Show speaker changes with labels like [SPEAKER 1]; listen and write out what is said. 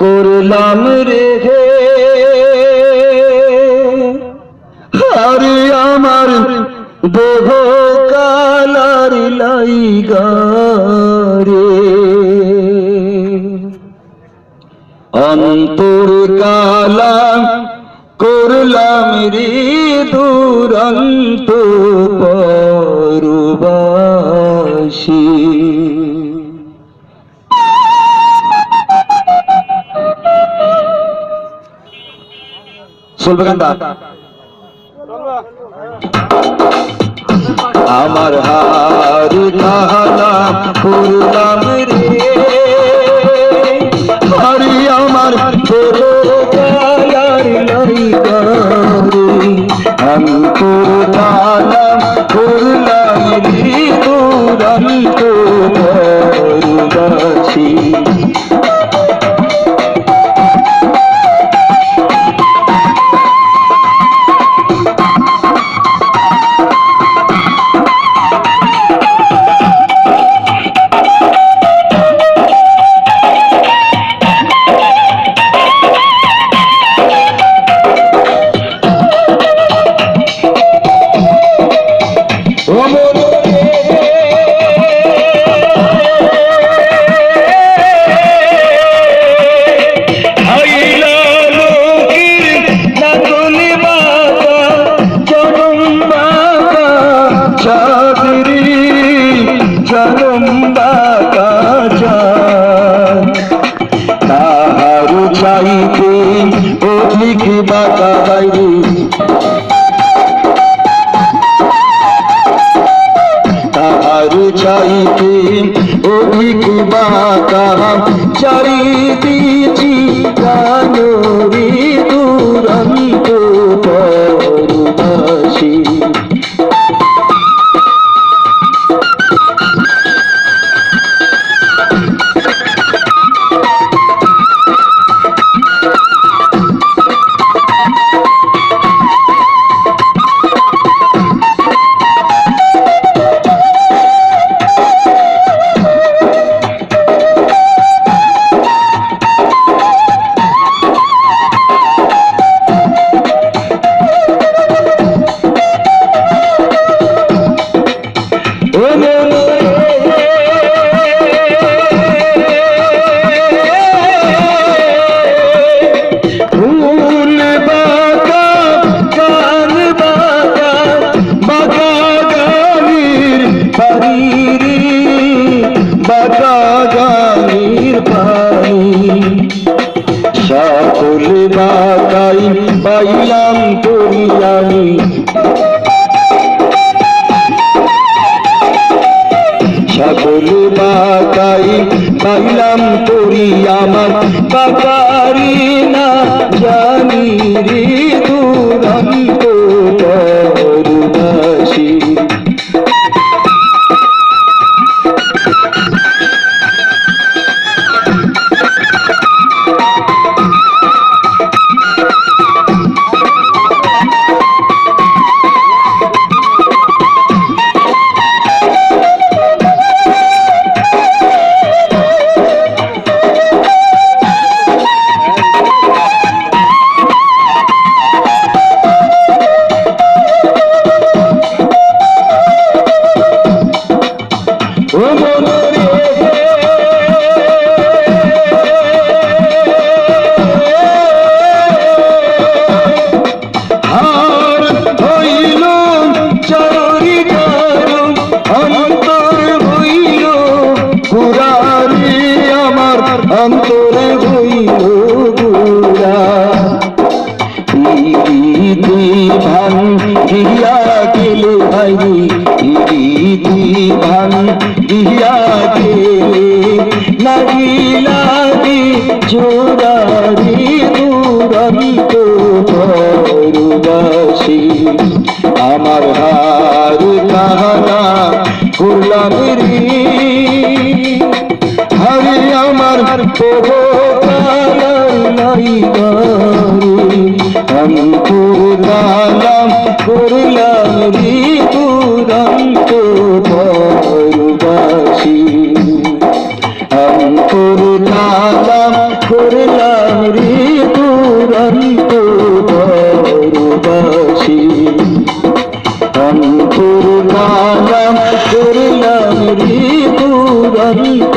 [SPEAKER 1] করলাম রেখে আর আমার দেহ কালার লাইগারে অন্তর কালা করলাম রে দুরন্ত পরবাসী। চলবে গানটা? আমার হার কালা করলাম রে হারি আমার কালার লাইগারে অন্তর কালা করলাম রে দুরন্ত পরবাসী। তাহার চাইতে অধিক বাঁকা বাইরে তাহার চাইতে অধিক বাঁকা চারিদিছি গানরে দুরন্ত পরবাসী। সকল বাকাই পাইলাম তোরি আমি সকল বাকাই পাইলাম তোরি আমার বাকারি না জানি রে দুরন্ত পরবাসী। অন্তরে হইল গুড়া ইতি ভাঙ্গিয়া গেলে ভাই ইতি ভাঙ্গিয়া গেলে লাগিলাগে জোড়ারে দুরন্ত পরবাসী। আমার হার কাহানা করলাম রে হারে আমার দেহ কালার লাইগারে অন্তর কালা করলাম রে দুরন্ত পরবাসী। অন্তর কালা করলাম রে দুরন্ত বরবাসী অন্তর কালাম করলাম রে দুরন্ত